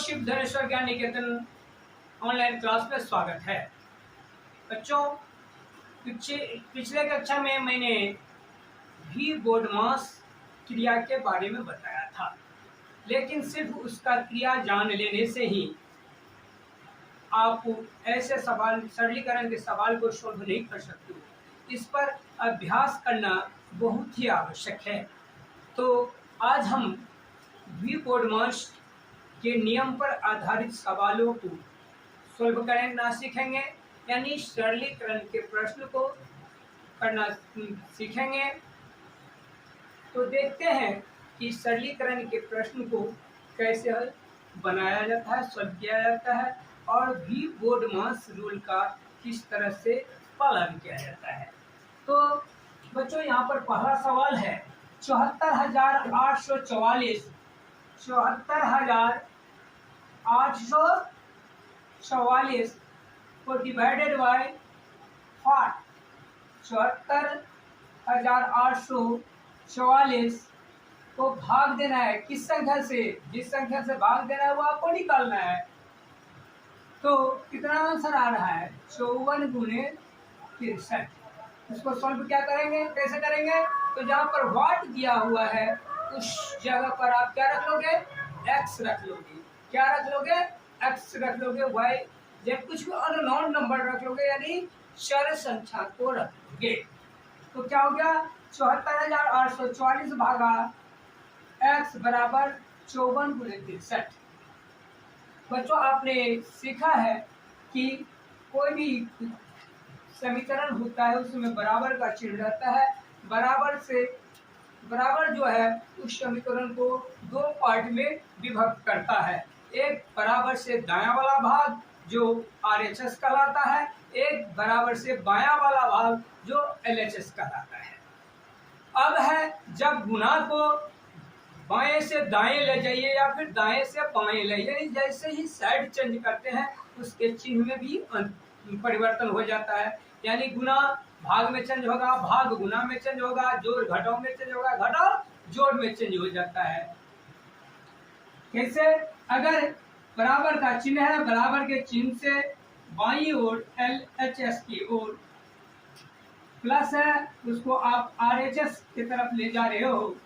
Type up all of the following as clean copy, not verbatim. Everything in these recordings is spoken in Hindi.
शिव धनेश्वर ज्ञान निकेतन ऑनलाइन क्लास में स्वागत है। बच्चों, पिछले कक्षा में मैंने भी बोडमास क्रिया के बारे में बताया था, लेकिन सिर्फ उसका क्रिया जान लेने से ही आप ऐसे सवाल, सरलीकरण के सवाल को सॉल्व नहीं कर सकते हो। इस पर अभ्यास करना बहुत ही आवश्यक है। तो आज हम भी बोडमास के नियम पर आधारित सवालों को सॉल्व करना सीखेंगे, यानी सरलीकरण के प्रश्न को करना सीखेंगे। तो देखते हैं कि सरलीकरण के प्रश्न को कैसे बनाया जाता है, सॉल्व किया जाता है और भी बोडमास रूल का किस तरह से पालन किया जाता है। तो बच्चों, यहाँ पर पहला सवाल है 74,844 को डिवाइडेड बाय 74,844 को भाग देना है किस संख्या से? जिस संख्या से भाग देना है वो आपको निकालना है। तो कितना आंसर आ रहा है? 54 गुणे 63। इसको सॉल्व क्या करेंगे, कैसे करेंगे? तो जहाँ पर वाट दिया हुआ है उस जगह पर आप क्या रख लोगे? एक्स रख लोगे। क्या रख लोगे? एक्स रख लोगे। वाई जब कुछ भी अननोन नंबर रख लोगे, यानी चर संख्या को रख लोगे। तो क्या हो गया? 74,844 भागा एक्स बराबर 54 गुणे 63। बच्चों, आपने सीखा है कि कोई भी समीकरण होता है उसमें बराबर का चिन्ह रहता है। बराबर जो है उस समीकरण को दो पार्ट में विभक्त करता है। एक बराबर से दायां वाला भाग जो RHS कहलाता है, एक बराबर से बायां वाला भाग जो LHS कहलाता है। अब है जब गुणा को बाएं से दाएं ले जाइए या फिर दाएं से बाएं ले जाइए, जैसे ही साइड चेंज करते हैं उसके चिन्ह में भी परिवर्तन हो जाता है। यानी गुणा भाग में चेंज होगा, भाग गुणा में चेंज होगा, जोड़ घटाव में चेंज होगा, घटाव जोड़ में चेंज हो जाता है। कैसे? अगर बराबर का चिन्ह है, बराबर के चिन्ह से बाईं ओर LHS की ओर प्लस है, उसको आप RHS की तरफ ले जा रहे हो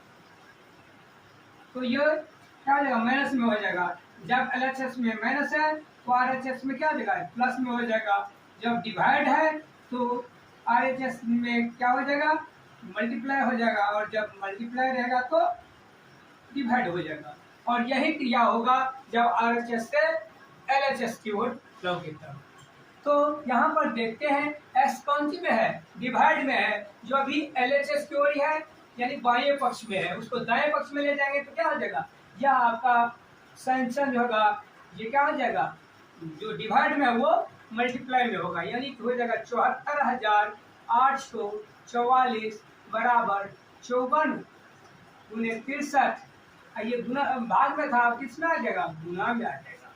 तो ये क्या हो जाएगा? माइनस में हो जाएगा। जब LHS में माइनस है तो RHS में क्या हो जाएगा? प्लस में हो जाएगा। जब डिवाइड है तो RHS में क्या हो जाएगा? मल्टीप्लाई हो जाएगा, और जब मल्टीप्लाई रहेगा तो डिवाइड हो जाएगा। और यही क्रिया होगा जब RHS से LHS की ओर जाओगे तब। तो यहाँ पर देखते हैं S कौन सी में है? डिवाइड में है, जो अभी LHS की ओर है, यानी बाएं पक्ष में है। उसको दाएं पक्ष में ले जाएंगे तो क्या हो जाएगा? यह आपका साइन होगा। ये क्या हो जाएगा? जो डिवाइड में है वो मल्टीप्लाई में होगा, यानी हो जाएगा 74,844 बराबर 54 गुणे 63। ये गुना भाग में था, किस में आ जाएगा? गुना में आ जाएगा।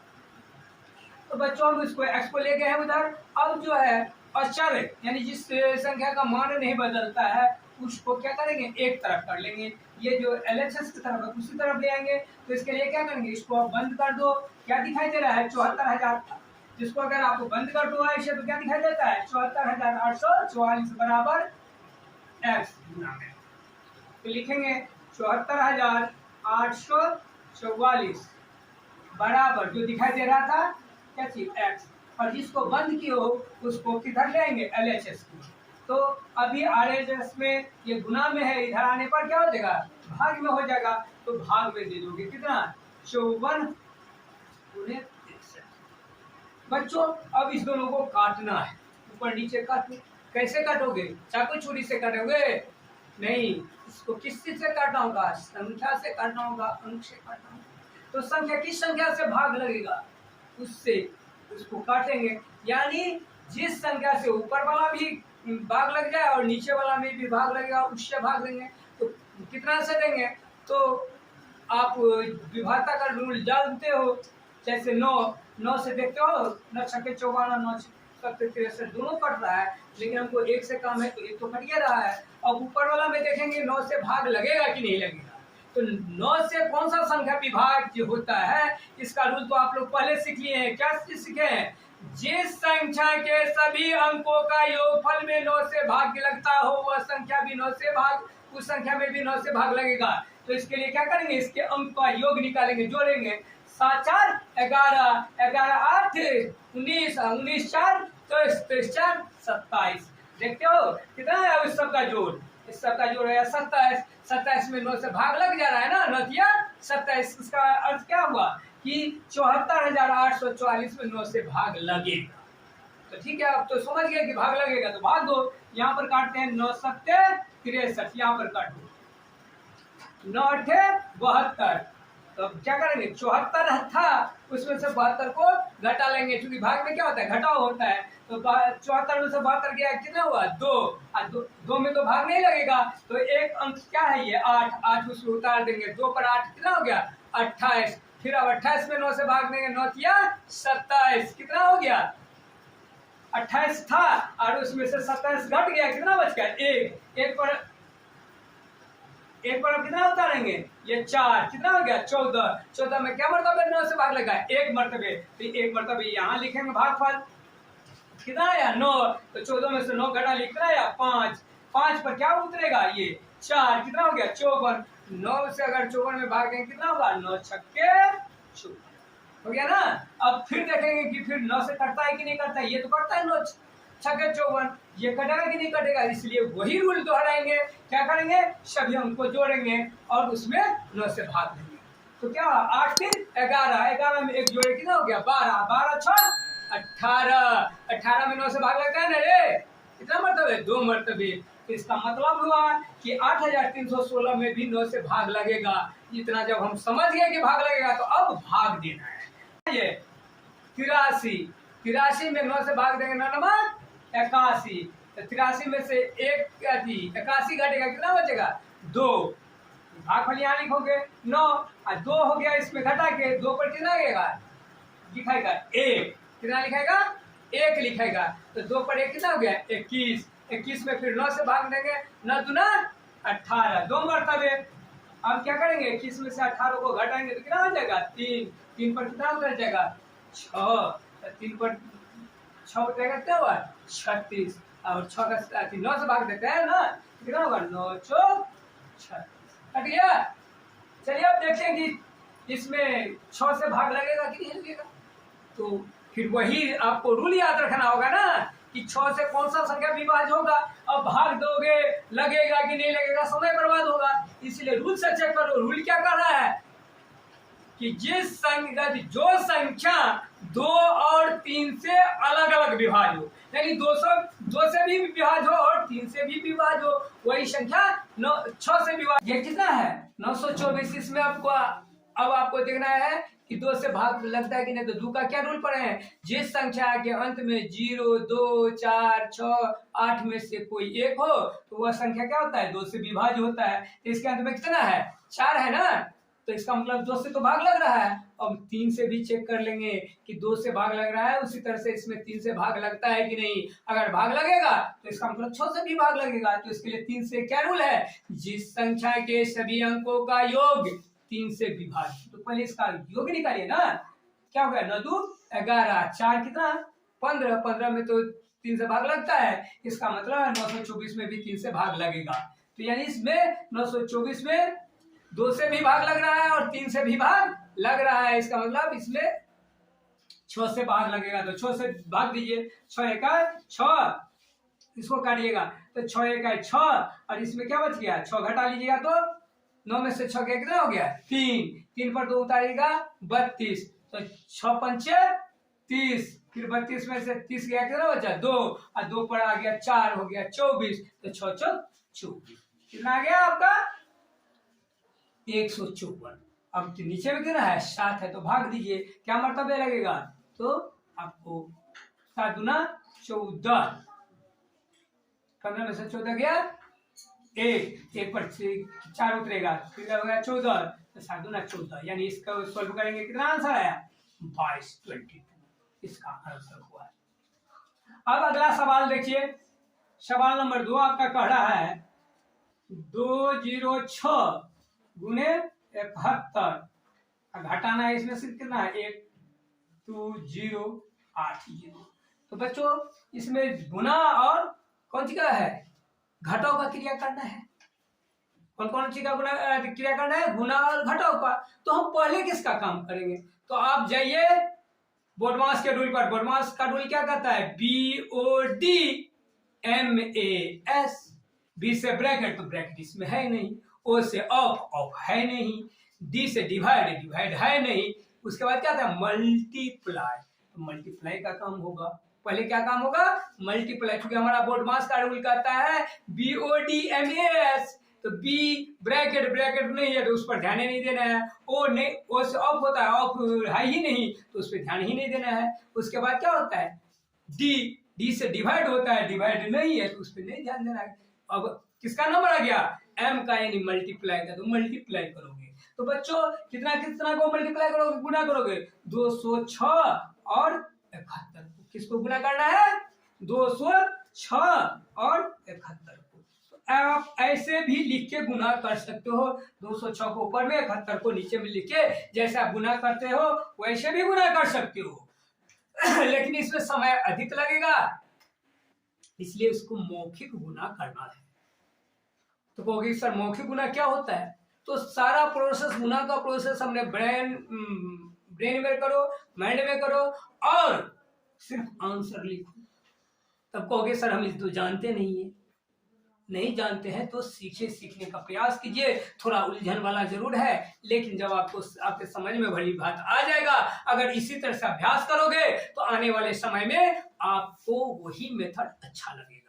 तो बच्चों, हम इसको एक्स को ले गए हैं उधर। अब जो है अचर, यानी जिस संख्या का मान नहीं बदलता है उसको क्या करेंगे? एक तरफ कर लेंगे। ये जो LHS की तरफ है उसी तरफ ले आएंगे। तो इसके लिए क्या करेंगे? इसको आप बंद कर दो। क्या दिखाई दे रहा है? 74,000। जिसको अगर आपको बंद कर दो ऐसे तो क्या दिखाई देता है? 74,844 बराबर एक्स गुना में। तो लिखेंगे 74,844 बराबर जो दिखाई दे रहा था क्या चीज? एक्स। और जिसको बंद किए हो उसको किधर ले आएंगे? LHS को। तो अभी RHS में ये गुना में है, इधर आने पर क्या हो जाएगा? भाग में हो जाएगा। तो भाग में दे दोगे कितना? 54 गुणे 63। बच्चों, अब इस दोनों को काटना है, ऊपर नीचे काटो। कैसे काटोगे? चाकू छुरी से काटोगे? नहीं, इसको किस चीज से काटना होगा? संख्या से काटना होगा, अंक से काटना होगा। तो संख्या किस संख्या से भाग लगेगा उससे उसको काटेंगे। यानी जिस संख्या से ऊपर वाला भी भाग लग जाए और नीचे वाला में भी भाग लगेगा उससे भाग देंगे। तो कितना से देंगे? तो आप विभाजन का रूल जानते हो, जैसे 9 से देखते हो, 9 छक्के 54, 9 सत्ते 63 दोनों कट रहा है, लेकिन हमको एक से कम है तो एक तो कट रहा है। अब ऊपर वाला में देखेंगे 9 से भाग लगेगा कि नहीं लगेगा। तो 9 से कौन सा संख्या विभाज्य होता है, इसका रूल तो आप लोग पहले सीख लिए हैं। क्या सीखे हैं? जिस संख्या के सभी अंकों का योगफल में 9 से भाग लगता हो, वह संख्या भी 9 से भाग, उस संख्या में भी 9 से भाग लगेगा। तो इसके लिए क्या करेंगे? इसके अंक का योग निकालेंगे, जोड़ेंगे। 7 4 11, 11 8 19, 19 4 23 4 27। देखते हो कितना है अब इस सब का जोड़? इस सब का जोड़ है 27। 27 में 9 से भाग लग जा रहा है ना, नतिया 27। इसका अर्थ क्या हुआ कि 74,844 में 9 से भाग लगेगा। तो ठीक है, अब तो समझ गए कि भाग लगेगा तो भाग दो। यहाँ पर काटते हैं 9 7 63, यहाँ पर काट दो 9 8 72। तो क्या करेंगे? 74 था, उसमें से 72 को घटा लेंगे, क्योंकि भाग में क्या होता है? घटाव होता है। तो 74 में से 72 गया, कितना हुआ? 2। 2 में तो भाग नहीं लगेगा, तो एक अंक क्या है ये? 8। 8 उसमें उतार देंगे, 2 पर 8 कितना हो गया? 28। फिर अब 28 में 9 से भाग देंगे, 9 या 27, कितना हो गया? 28 था और उसमें से 27 घट गया, कितना बच गया? 1 पर अब कितना उतारेंगे? ये 4, कितना हो गया? 14। 14 में क्या मर्तबे 9 से भाग लगा? 1 मर्तबे। तो 1 मर्तबे यहाँ लिखेंगे भागफल, कितना आया? 9। तो 14 में से 9 घटा लिख, कितना आया? 5। 5 पर क्या उतरेगा? ये 4, कितना हो गया? 54। 9 से अगर 54 में भाग देंगे, कितना होगा? 9 छक्के 54 हो गया ना। अब फिर देखेंगे कि फिर 9 से कटता है कि नहीं कटता है। ये तो कटता है 9 छक्के 54, ये कटेगा कि नहीं कटेगा, इसलिए वही रूल दोहराएंगे। क्या करेंगे? सभी अंकों को जोड़ेंगे और उसमें 9 से भाग देंगे। तो क्या 8 3 11, 11 में 1 जोड़े, कितना हो गया? 12। 12 6 18। 18 में 9 से भाग लगता है ना रे, कितना मर्तबे? 2 मर्तबे। तो इसका मतलब हुआ कि 8316 में भी 9 से भाग लगेगा। इतना जब हम समझ गए कि भाग लगेगा, तो अब भाग देना है। ये 83 में 9 से भाग देंगे, 9 नंबर 81। तो 83 में से 81 घटेगा, कितना बचेगा? 2। भागफल यहाँ लिखोगे 9 और 2 हो गया, इसमें घटा के 2 पर कितना लगेगा? लिखाएगा 1। कितना लिखाएगा? 1 लिखाएगा। तो 2 पर 1 कितना हो गया? 21। 21 में फिर 9 से भाग देंगे, 9 दूना 18, 2 मर्तबे। अब क्या करेंगे? 21 में से 18 को घटाएंगे तो कितना हो जाएगा? 3। 3 पर कितना उतर जाएगा? 6। 3 पर 6 उतरेगा, कितना हुआ? 36। और 6 का 9 से भाग देते हैं ना, कितना होगा? 9 4 36, कट गया। चलिए अब देखते हैं कि इसमें 6 से भाग लगेगा कि नहीं लगेगा। तो फिर वही आपको रूल याद रखना होगा ना कि 6 से कौन सा संख्या विभाज्य होगा। अब भाग दोगे, लगेगा कि नहीं लगेगा, समय बर्बाद होगा। इसलिए रूल से चेक करो। रूल क्या कर रहा है कि जो संख्या 2 और 3 से अलग अलग विभाज्य हो, यानी 2 से भी विभाज्य हो और 3 से भी विभाज्य हो, वही संख्या 6 से विभाज्य। ये कितना है? 924। इसमें अब आपको देखना है कि 2 से भाग लगता है कि नहीं। तो 2 का क्या रूल पढ़े हैं? जिस संख्या के अंत में 0 2 4 6 8 में से कोई एक हो, तो वह संख्या क्या होता है? 2 से विभाज्य होता है। तो इसके अंत में कितना है? 4 है ना। तो इसका मतलब 2 से तो भाग लग रहा है। अब 3 से भी चेक कर लेंगे कि 2 से भाग लग रहा है, उसी तरह से इसमें 3 से भाग लगता है कि नहीं। अगर भाग लगेगा तो इसका मतलब 6 से भी भाग लगेगा। तो इसके लिए 3 से क्या रूल है? जिस संख्या के सभी अंकों का योग 3 से विभाज्य। तो पहले इसका योग निकालिए ना। क्या हो गया? 9 2 11, 4 कितना? 15। 15 में तो 3 से भाग लगता है, इसका मतलब 924 में भी 3 से भाग लगेगा। तो यानी इसमें 924 में 2 से भी भाग लग रहा है और 3 से भी भाग लग रहा है। इसका मतलब इसमें 6 से भाग लगेगा। तो 6 से भाग दीजिए। 6 1 6, इसको काटिएगा तो 6 1 6 और इसमें क्या बच गया? 6 घटा लीजिएगा तो 9 में से 6 कितना हो गया? 3। 3 पर 2 उतारिएगा 32। तो 6 5 30, फिर 32 में से 30 गया, कितना बचा? 2 और 2 पर आ गया 4, हो गया 24। तो 6 4 24, कितना आ गया आपका? 154। अब नीचे में कितना है? 7 है, तो भाग दीजिए। क्या मर्तबे लगेगा? तो आपको 7 दूना 14। 15 में से 14 गया 1 पर 4 उतरेगा, फिर हो गया 14। तो 7 दूना 14, यानी इसका सॉल्व करेंगे, कितना आंसर आया? 22 इसका आंसर हुआ। अब अगला सवाल देखिए। सवाल नंबर 2 आपका कह रहा है 206 गुने 71, घटाना है इसमें से कितना है 1 2 0 8 0। तो बच्चों इसमें गुना और कौन सी का है घटाव का क्रिया करना है। कौन कौन सी का गुना क्रिया करना है गुना और घटाव का। तो हम पहले किसका काम करेंगे। तो आप जाइए बोडमास के रूल पर। बोडमास का रूल क्या कहता है BODMAS। बी से ब्रैकेट तो ब्रैकेट इसमें है नहीं, ओ से ऑफ ऑफ है नहीं, डी से डिवाइड डिवाइड है नहीं, उसके बाद क्या था मल्टीप्लाई। तो मल्टीप्लाई का काम होगा। पहले क्या काम होगा मल्टीप्लाई, क्योंकि हमारा बोडमास का रूल कहता है BODMAS। तो बी ब्रैकेट ब्रैकेट नहीं है तो उस पर ध्यान ही नहीं देना है। ओ नहीं ओ से ऑफ होता है, ऑफ है ही नहीं तो उस पर ध्यान ही नहीं देना है। उसके बाद क्या होता है डी, डी से डिवाइड होता है, डिवाइड नहीं है तो उस पर नहीं ध्यान देना है। अब किसका नंबर आ गया एम का यानी मल्टीप्लाई का, तो मल्टीप्लाई करोगे। तो बच्चों कितना कितना को मल्टीप्लाई करोगे गुना करोगे 206 और 71 को। किसको गुना करना है 206 और 71 को। आप ऐसे भी लिख के गुना कर सकते हो। 206 को ऊपर में 71 को नीचे में लिख के जैसे आप गुना करते हो वैसे भी गुना कर सकते हो लेकिन इसमें समय अधिक लगेगा, इसलिए उसको मौखिक गुना करना है। तो कहोगे सर मौखिक गुना क्या होता है। तो सारा प्रोसेस गुना का प्रोसेस हमने ब्रेन में करो, माइंड में करो और सिर्फ आंसर लिखो। तब कहोगे सर हम इस तो जानते नहीं है। नहीं जानते हैं तो सीखे, सीखने का प्रयास कीजिए। थोड़ा उलझन वाला जरूर है लेकिन जब आपको आपके समझ में भली बात आ जाएगा, अगर इसी तरह से अभ्यास करोगे तो आने वाले समय में आपको वही मेथड अच्छा लगेगा।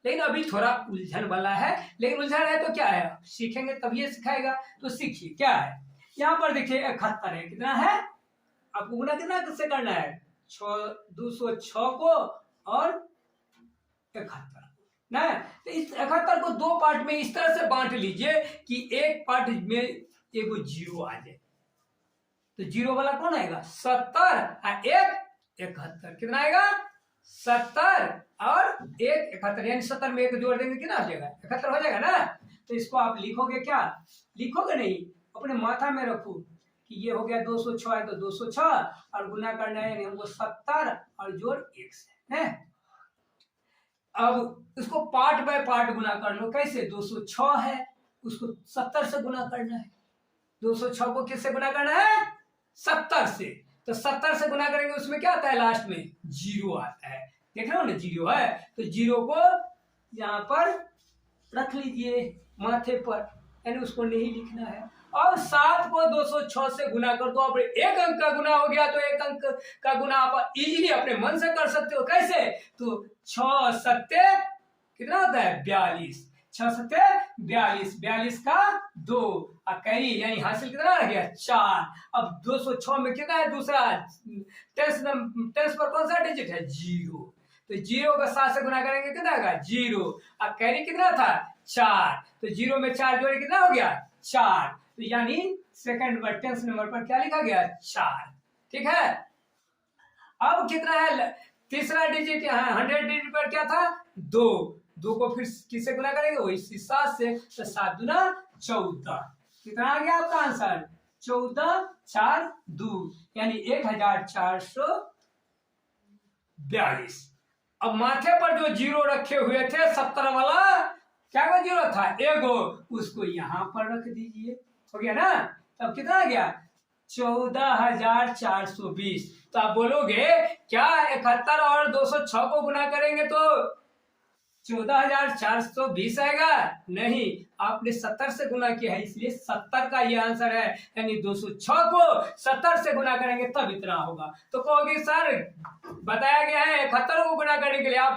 लेकिन अभी थोड़ा उलझन वाला है, लेकिन उलझन है तो क्या है सीखेंगे तभी सिखाएगा। तो सीखिए क्या है यहाँ पर देखिए 71 है, कितना है आपको गुना कितना किससे करना है 206 को और 71 ना। तो इस 71 को दो पार्ट में इस तरह से बांट लीजिए कि एक पार्ट में एक जीरो आ जाए। तो जीरो वाला कौन आएगा 70 और एक 71, कितना आएगा 70 और एक 71, यानी 70 में एक जोड़ देंगे कितना हो जाएगा 71 हो जाएगा ना। तो इसको आप लिखोगे क्या लिखोगे नहीं, अपने माथा में रखो कि ये हो गया 206 है तो 206 और गुना करना है यानी हमको 70 और जोड़ 1 से है। अब इसको पार्ट बाय पार्ट गुना कर लो। कैसे 206 है उसको 70 से गुना करना है। 206 को किससे गुना करना है 70 से। तो 70 से गुना करेंगे उसमें क्या आता है लास्ट में जीरो आता है। देख रहे हो ना जीरो है, तो जीरो को यहाँ पर रख लीजिए माथे पर, यानी उसको नहीं लिखना है। और 7 को 206 से गुना कर दो। अब एक अंक का गुना हो गया तो एक अंक का गुना आप इजीली अपने मन से कर सकते हो। कैसे तो 6 सत्ते कितना होता है 42, 6 सत्ते 42, 42 का 2 कई यानी हासिल कितना रह गया 4। अब 206 में कितना है दूसरा टेंस पर कौन सा डिजिट है 0। तो 0 का 7 से गुना करेंगे कितना आएगा 0 और कैरी कितना था 4। तो 0 में 4 जोड़े कितना हो गया 4। तो यानी सेकंड पर टेंस नंबर पर क्या लिखा गया 4। ठीक है। अब कितना है तीसरा डिजिट यहाँ 100 डिजिट पर क्या था 2। 2 को फिर किससे गुना करेंगे वही 7 से। तो 7 दूना 14, कितना आ गया आपका आंसर 14 4 2 यानी 1442। अब माथे पर जो जीरो रखे हुए थे 70 वाला क्या का जीरो था एगो, उसको यहाँ पर रख दीजिए। हो गया ना। तब कितना आ गया 14,420। तो आप बोलोगे क्या 71 और 206 को गुना करेंगे तो 14,420 आएगा। नहीं, आपने 70 से गुना किया है इसलिए 70 का ये आंसर है। यानी 206 को 70 से गुना करेंगे तब इतना होगा। तो कहोगे सर बताया गया है 71 को गुना करने के लिए आप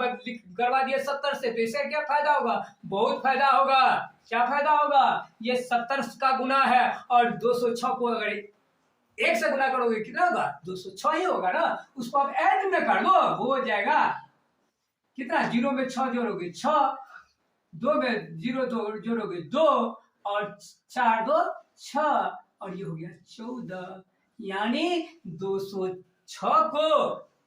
करवा दिए 70 से, तो इससे क्या फायदा होगा बहुत फायदा होगा। क्या फायदा होगा ये 70 का गुना है और 206 को अगर 1 से गुना करोगे कितना होगा 206 ही होगा ना। उसको आप ऐड में कर दो हो जाएगा कितना 0 में 6 जोड़ोगे 6, 2 में 0 जोड़ोगे 2 और 4 2 6 और ये हो गया 14। यानी 206 को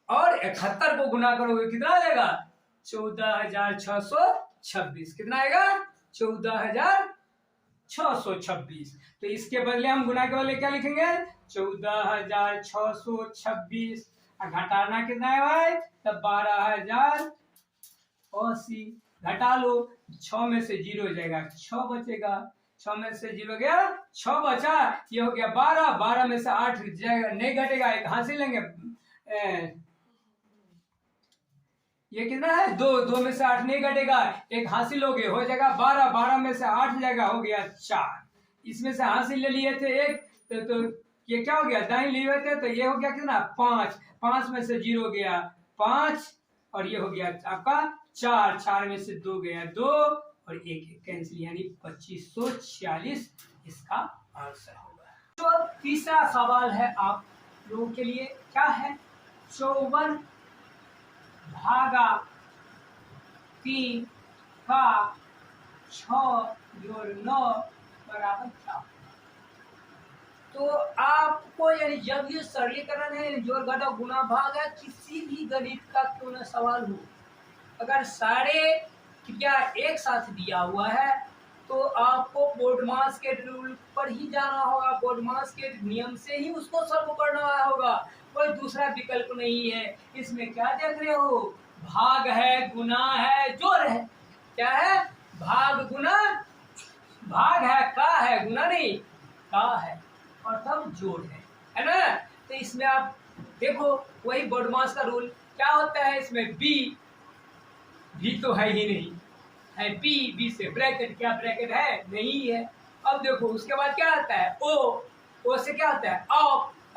और 71 को गुना करोगे कितना आ जाएगा 14,626। कितना आएगा 14,000 626। तो इसके बदले हम गुना के बदले क्या लिखेंगे 14,626। घटाना कितना है भाई तब 12,080। घटा लो 6 में से 0 जाएगा 6 बचेगा 6 में से 0 गया 6 बचा। ये हो गया 12, 12 में से 8 जाएगा नहीं घटेगा एक हासिल लेंगे ये कितना है 2, 2 में से 8 नहीं घटेगा एक हासिल हो गए हो जाएगा 12, 12 में से 8 जाएगा हो गया 4। इसमें से हासिल ले लिए थे एक तो ये क्या हो गया दाएं लिए हुए थे तो ये हो गया कितना 5, 5 में से 0 गया 5 और ये हो गया आपका 4, 4 में से 2 गया 2 और एक कैंसिल यानी 2546 इसका आंसर होगा। तो तीसरा सवाल है आप लोगों के लिए क्या है 54 भागा 3 का 6 जोड़ 9 बराबर क्या। तो आपको यानी जब ये सरलीकरण है जोड़ घटाव गुना भाग है किसी भी गणित का क्यों न सवाल हो अगर सारे क्रिया एक साथ दिया हुआ है तो आपको बोर्डमास के रूल पर ही जाना होगा बोर्डमास के नियम से ही उसको सॉल्व करना होगा कोई दूसरा विकल्प नहीं है। इसमें क्या देख रहे हो भाग है गुना है जोड़ है क्या है भाग गुना भाग है गुना नहीं का है और तब जोड़ है ना। तो इसमें आप देखो वही बोर्डमास का रूल क्या होता है इसमें भी तो है ही नहीं है बी से ब्रैकेट क्या ब्रैकेट है नहीं है। अब देखो उसके बाद क्या आता है ओ से क्या होता है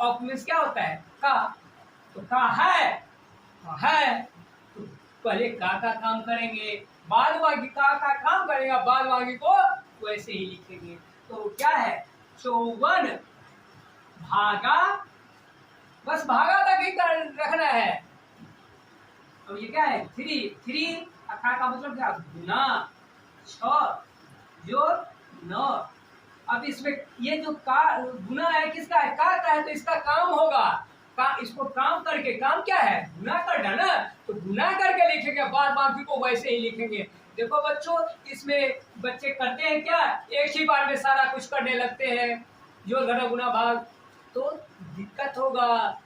ऑफ मीन्स क्या होता है का तो का है तो पहले का काम करेंगे बाद बाकी का काम करेगा बाद बाकी को वैसे ही लिखेंगे। तो क्या है 54 भागा बस भागा तक ही रखना है। अब ये क्या है 3 का मतलब क्या गुना 6 जोड़ 9। अब इसमें ये जो का गुना है किसका है का है तो इसका काम होगा का इसको काम करके काम क्या है गुना करना ना तो गुना करके लिखेंगे बाद बाकी को वैसे ही लिखेंगे। देखो बच्चों इसमें बच्चे करते हैं क्या एक ही बार में सारा कुछ करने लगते हैं जोड़ घटाव गुना भाग तो दिक्कत होगा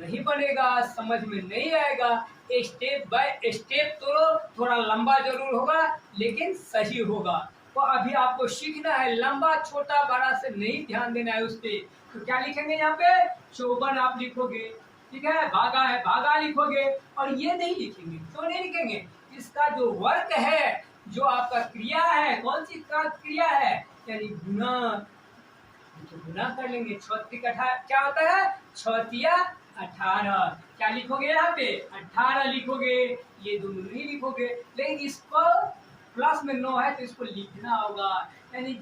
नहीं बनेगा समझ में नहीं आएगा। स्टेप बाय स्टेप तो थोड़ा लंबा जरूर होगा लेकिन सही होगा। तो अभी आपको सीखना है लंबा छोटा बड़ा से नहीं ध्यान देना है उस पर। तो क्या लिखेंगे यहाँ पे 54 आप लिखोगे ठीक है भागा लिखोगे और ये नहीं लिखेंगे क्यों नहीं लिखेंगे इसका जो वर्क है जो आपका क्रिया है कौन सी क्रिया है यानी गुना तो गुना कर लेंगे 36 क्या होता है 6 18 क्या लिखोगे यहाँ पे 18 लिखोगे ये दोनों नहीं लिखोगे लेकिन इसको प्लस में 9 है तो इसको लिखना होगा यानी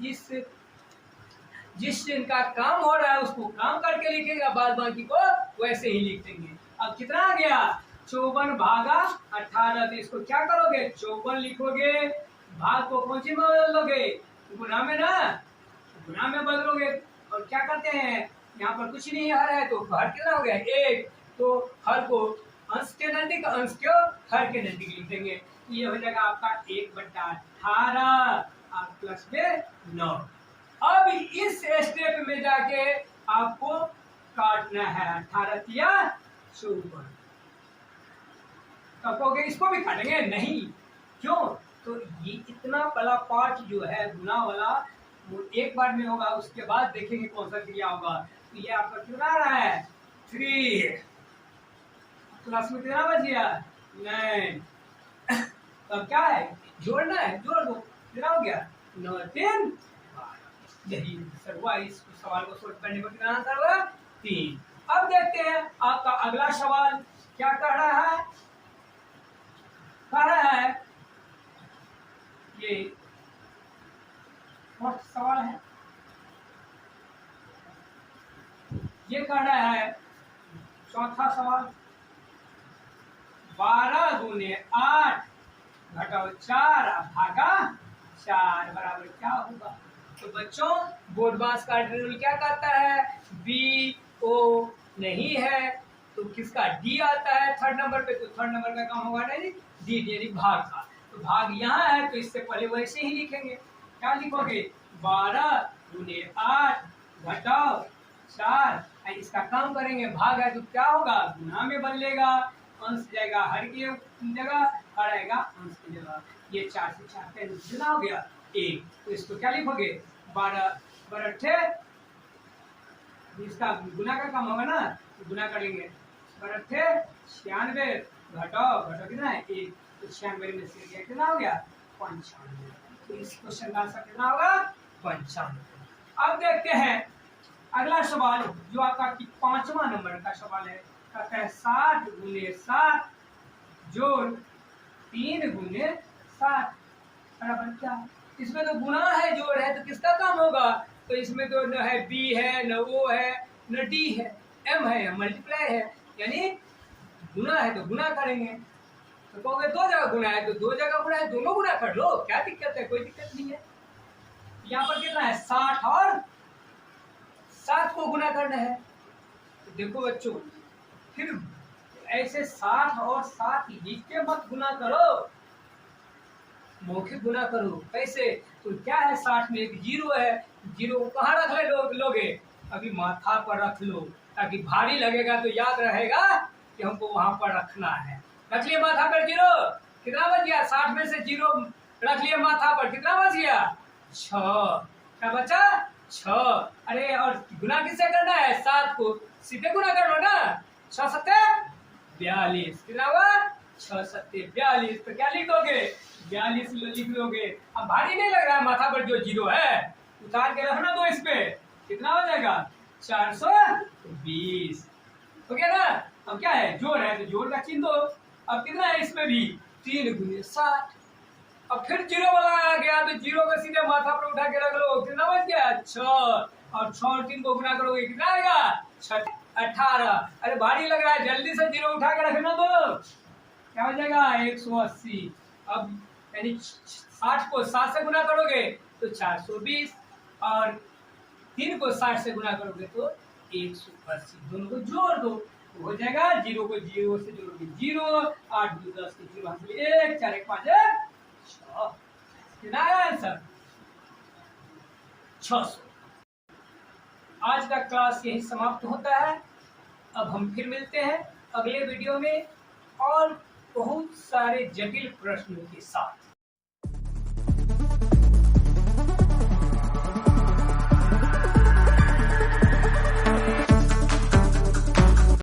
जिस इनका काम हो रहा है उसको काम करके लिखेगा बाद बाकी को वैसे ही लिख देंगे। अब कितना आ गया 54 भागा 18 तो इसको क्या करोगे 54 लिखोगे भाग को कौन सी में बदल दोगे गुना में ना गुना में बदलोगे और क्या करते हैं यहाँ पर कुछ नहीं हर है तो हर कितना हो गया 1 तो हर को अंश के नजदीक अंश क्यों हर के नजदीक लिख देंगे ये हो जाएगा आपका 1/18 और प्लस में 9। अब इस स्टेप में जाके आपको काटना है 18 या 54 तो कहोगे इसको भी काटेंगे नहीं क्यों तो ये इतना बड़ा पार्ट जो है गुना वाला वो एक बार में होगा उसके बाद देखेंगे कौन सा क्रिया होगा। तो ये आपका कितना आ रहा है 3 प्लस में कितना बच गया 9 तो क्या है जोड़ना है जोड़ दो कितना हो गया 9 3 यही सर हुआ इस सवाल को सोल्व करने पर कितना आंसर हुआ 3। अब देखते हैं आपका अगला सवाल क्या कह रहा है ये फोर्थ सवाल है ये कह रहा है चौथा सवाल 12 गुने 8 घटाओ 4 भागा 4 बराबर क्या होगा। तो बच्चों बोर्डमास का रूल क्या कहता है BO नहीं है तो किसका D आता है थर्ड नंबर पे तो थर्ड नंबर का काम होगा नहीं D यानी भाग का तो भाग यहाँ है तो इससे पहले वैसे ही लिखेंगे क्या लिखोगे 12 गुने 8 घटाओ 4। इसका काम करेंगे, भाग है तो क्या होगा, गुना में बदलेगा, अंश जाएगा हर की जगह, हर आएगा अंश की जगह। ये 4 से 4 कैंसिल, कितना हो गया 1। तो इसको क्या लिखोगे, 12 12 इसका गुना का काम होगा ना, तो गुना कर लेंगे। 12 96 घटाओ कितना है 1, तो 96 में से कितना हो गया 95। तो इस क्वेश्चन का आंसर कितना होगा 95। अब देखते हैं अगला सवाल जो आपका 5वां नंबर का सवाल है। कहता है 60 गुने 7 जोड़ 3 गुने 7 बराबर क्या। इसमें तो गुना है, जोड़ है, तो किसका काम होगा, तो इसमें तो न है बी है, न ओ है, न डी है, एम है, मल्टीप्लाई है, यानी गुना है तो गुना करेंगे। तो कहोगे 2 जगह गुना है, तो 2 जगह गुना है, दोनों गुना कर लो, क्या दिक्कत है, कोई दिक्कत नहीं है। यहाँ पर कितना है 60 और 7 को गुना करना है। तो देखो बच्चों, फिर ऐसे 60 और 7 लिख के मत गुना करो, मौखिक गुना करो। कैसे, तो क्या है 60 में एक 0 है, 0 को कहाँ रख लोगे, अभी माथा पर रख लो, ताकि भारी लगेगा तो याद रहेगा कि हमको वहां पर रखना है। रख लिए माथा पर 0, कितना बच गया, 60 में से 0 रख लिए माथा पर, कितना बच गया 6, क्या बचा 6। अरे और गुना किससे करना है, 7 को सीधे गुना कर लो ना, 6 सत्ते 42, कितना हुआ 6 सत्ते 42। तो क्या लिखोगे 42 लिख लोगे। अब भारी नहीं लग रहा है माथा पर जो 0 है, उतार के रखना दो, इस पे कितना हो जाएगा 420, हो गया ना। अब क्या है, जोड़ है तो जोड़ का चिन्ह दो। अब कितना है इसमें भी 3 गुने 7। अब फिर 0 वाला आ गया, तो 0 को सीधे माथा पर उठा के रख लो, कितना बच गया 6, और 6 और 3 को गुना करोगे कितना आएगा 6 18। अरे भारी लग रहा है, जल्दी से 0 उठा के रखना दो, क्या हो जाएगा 180। अब यानी 60 को 7 से गुना करोगे तो 420, और 3 को 60 से गुना करोगे तो 180। दोनों को जोड़ दो तो हो जाएगा, 0 को 0 से जोड़ोगे 0, 8 2 10 के 0 हाथ में 1, 4 1 5 6, कितना है आंसर 600। आज का क्लास यही समाप्त होता है। अब हम फिर मिलते हैं अगले वीडियो में और बहुत सारे जटिल प्रश्नों के साथ।